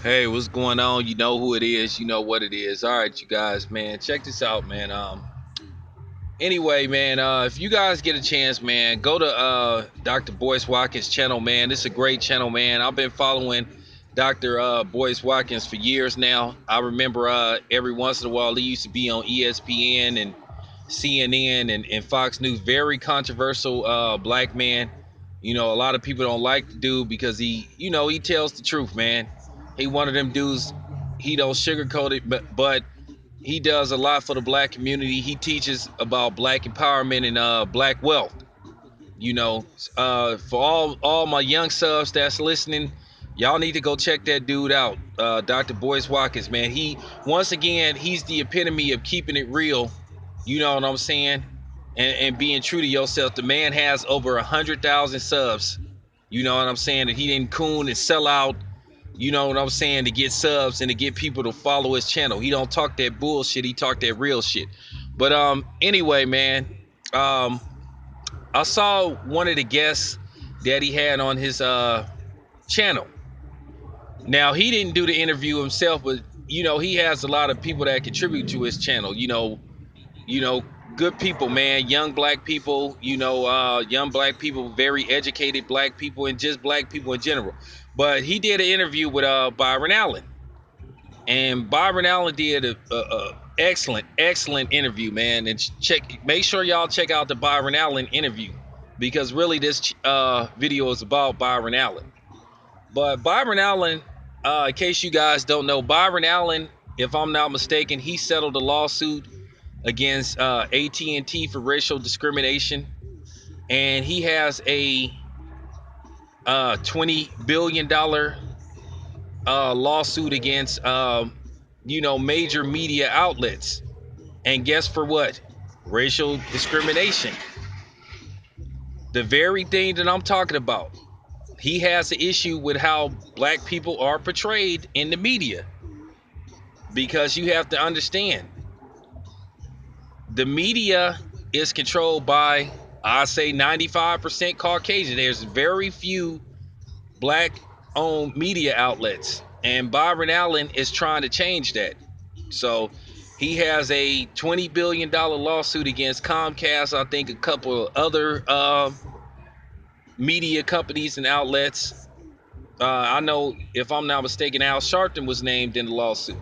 Hey, what's going on? You know who it is. You know what it is. All right, you guys, man. Check this out, man. Anyway, man. If you guys get a chance, man, go to Dr. Boyce Watkins' channel, man. This is a great channel, man. I've been following Dr. Boyce Watkins for years now. I remember every once in a while he used to be on ESPN and CNN and Fox News. Very controversial black man. You know, a lot of people don't like the dude because he tells the truth, man. He one of them dudes. He don't sugarcoat it, but he does a lot for the black community. He teaches about black empowerment and black wealth. You know, for all my young subs that's listening, y'all need to go check that dude out, Dr. Boyce Watkins, man. Once again, he's the epitome of keeping it real. You know what I'm saying? And being true to yourself. The man has over 100,000 subs. You know what I'm saying? And he didn't coon and sell out. You know what I'm saying? To get subs and to get people to follow his channel. He don't talk that bullshit. He talk that real shit. But anyway, man. Um, I saw one of the guests that he had on his channel. Now he didn't do the interview himself, but he has a lot of people that contribute to his channel. You know, good people, man, young black people. Young black people, very educated black people, and just black people in general. But he did an interview with Byron Allen, and Byron Allen did a excellent interview, man. And make sure y'all check out the Byron Allen interview because really this video is about Byron Allen. But Byron Allen, in case you guys don't know, Byron Allen, if I'm not mistaken, he settled a lawsuit against AT&T for racial discrimination, and he has a $20 billion lawsuit against major media outlets. And guess for what? Racial discrimination. The very thing that I'm talking about. He has an issue with how black people are portrayed in the media. Because you have to understand, the media is controlled by, I say, 95% Caucasian. There's very few black owned media outlets. And Byron Allen is trying to change that. So he has a $20 billion lawsuit against Comcast, I think a couple of other media companies and outlets. I know, if I'm not mistaken, Al Sharpton was named in the lawsuit.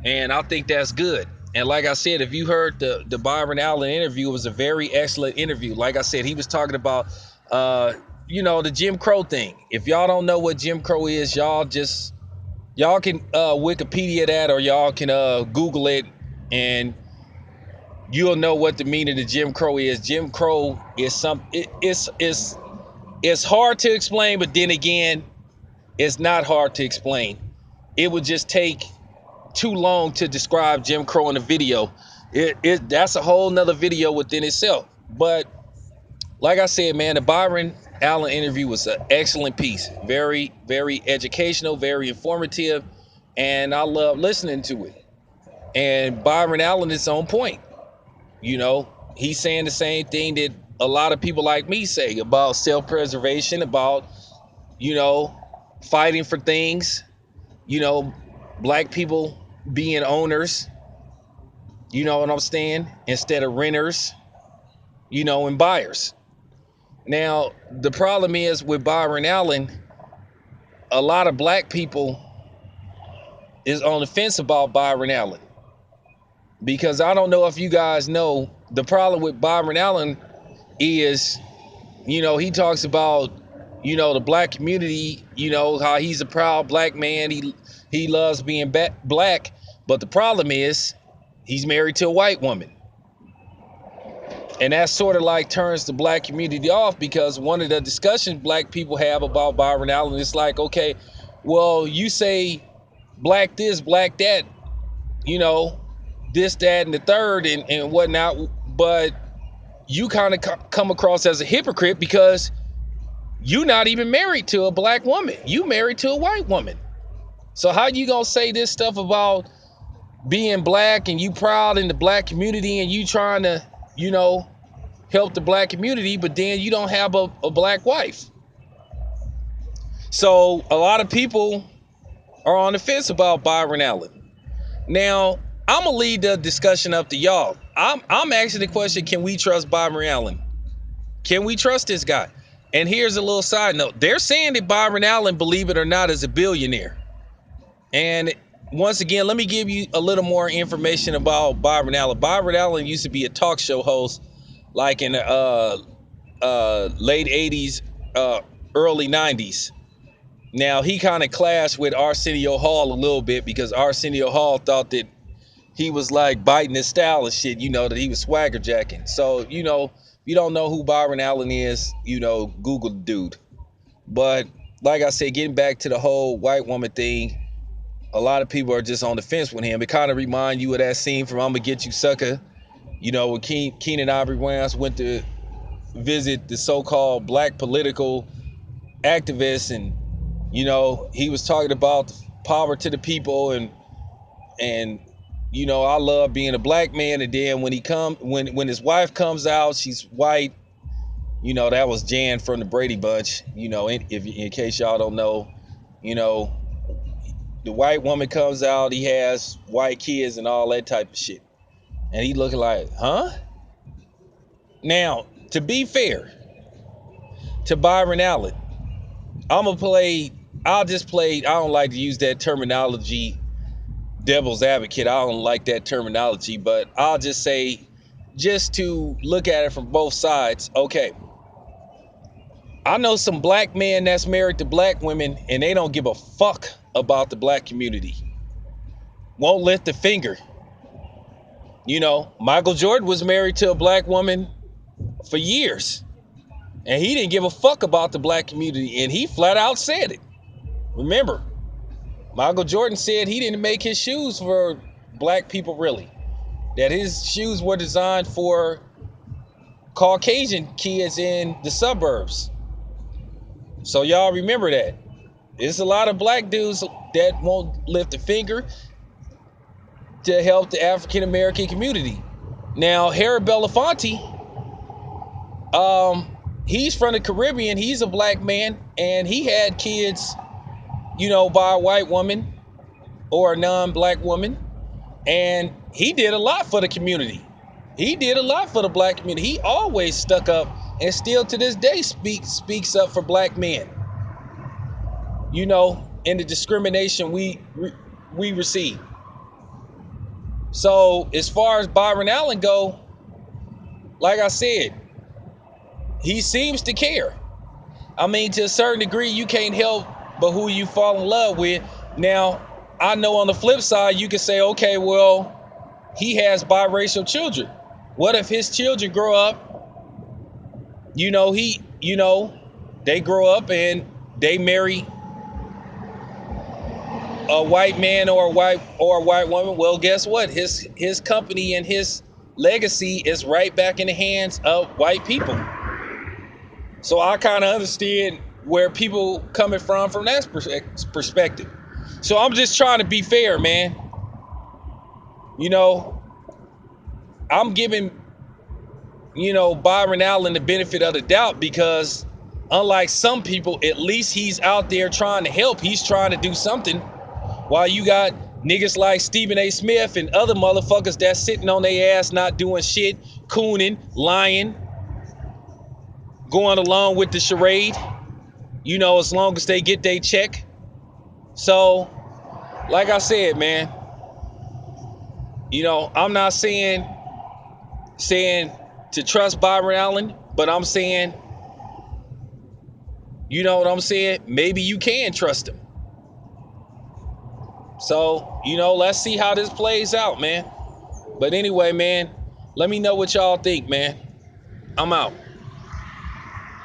And I think that's good. And like I said, if you heard the Byron Allen interview, it was a very excellent interview. Like I said, he was talking about, the Jim Crow thing. If y'all don't know what Jim Crow is, y'all can Wikipedia that, or y'all can Google it, and you'll know what the meaning of Jim Crow is. Jim Crow is it's hard to explain, but then again, it's not hard to explain. It would just take too long to describe Jim Crow in a video. That's a whole nother video within itself. But like I said, man, the Byron Allen interview was an excellent piece. Very, very educational, very informative, and I love listening to it. And Byron Allen is on point. He's saying the same thing that a lot of people like me say about self-preservation, about, you know, fighting for things, black people being owners, you know what I'm saying, instead of renters, and buyers. Now, the problem is with Byron Allen, a lot of black people is on the fence about Byron Allen. Because I don't know if you guys know, the problem with Byron Allen is, he talks about, the black community, how he's a proud black man. He loves being black. But the problem is he's married to a white woman. And that sort of like turns the black community off, because one of the discussions black people have about Byron Allen is like, okay, well, you say black this, black that, this, that, and the third and whatnot, but you kind of come across as a hypocrite because you're not even married to a black woman. You married to a white woman. So how you gonna say this stuff about being black and you proud in the black community and you trying to, help the black community, but then you don't have a black wife? So a lot of people are on the fence about Byron Allen. Now, I'm gonna lead the discussion up to y'all. I'm asking the question: can we trust Byron Allen? Can we trust this guy? And here's a little side note: they're saying that Byron Allen, believe it or not, is a billionaire. And once again, let me give you a little more information about Byron Allen. Byron Allen used to be a talk show host, like in the late '80s, early '90s. Now he kind of clashed with Arsenio Hall a little bit because Arsenio Hall thought that he was like biting his style and shit, that he was swagger jacking. So, if you don't know who Byron Allen is, Google the dude. But like I said, getting back to the whole white woman thing, a lot of people are just on the fence with him. It kind of reminds you of that scene from I'ma Get You Sucker, when Keenan Ivory Wayans went to visit the so-called black political activists, and he was talking about power to the people, and I love being a black man. And then when his wife comes out, she's white. That was Jan from the Brady Bunch. In case y'all don't know, the white woman comes out, he has white kids and all that type of shit, and he looking like, huh? Now, to be fair to Byron Allen, I'll just play. I don't like to use that terminology, devil's advocate. I don't like that terminology, but I'll just say, just to look at it from both sides. Okay, I know some black men that's married to black women, and they don't give a fuck about the black community. Won't lift a finger. Michael Jordan was married to a black woman for years, and he didn't give a fuck about the black community, and he flat out said it. Remember, Michael Jordan said he didn't make his shoes for black people, really. That his shoes were designed for Caucasian kids in the suburbs. So y'all remember that. There's a lot of black dudes that won't lift a finger to help the African American community. Now, Harry Belafonte, he's from the Caribbean. He's a black man, and he had kids, by a white woman or a non-black woman, and he did a lot for the community. He did a lot for the black community. He always stuck up, and still to this day speaks up for black men. In the discrimination we receive. So as far as Byron Allen go, like I said, he seems to care. I mean, to a certain degree, you can't help but who you fall in love with. Now, I know on the flip side, you can say, okay, well, he has biracial children. What if his children grow up, they grow up and they marry a white man or a white woman? Well, guess what? His company and his legacy is right back in the hands of white people. So I kind of understand where people coming from that perspective. So I'm just trying to be fair, man. I'm giving, Byron Allen the benefit of the doubt, because unlike some people, at least he's out there trying to help. He's trying to do something, while you got niggas like Stephen A. Smith and other motherfuckers that's sitting on their ass, not doing shit, cooning, lying, going along with the charade, as long as they get their check. So, like I said, man, I'm not saying to trust Byron Allen, but I'm saying, what I'm saying? Maybe you can trust him. So, let's see how this plays out, man. But anyway, man, let me know what y'all think, man. I'm out.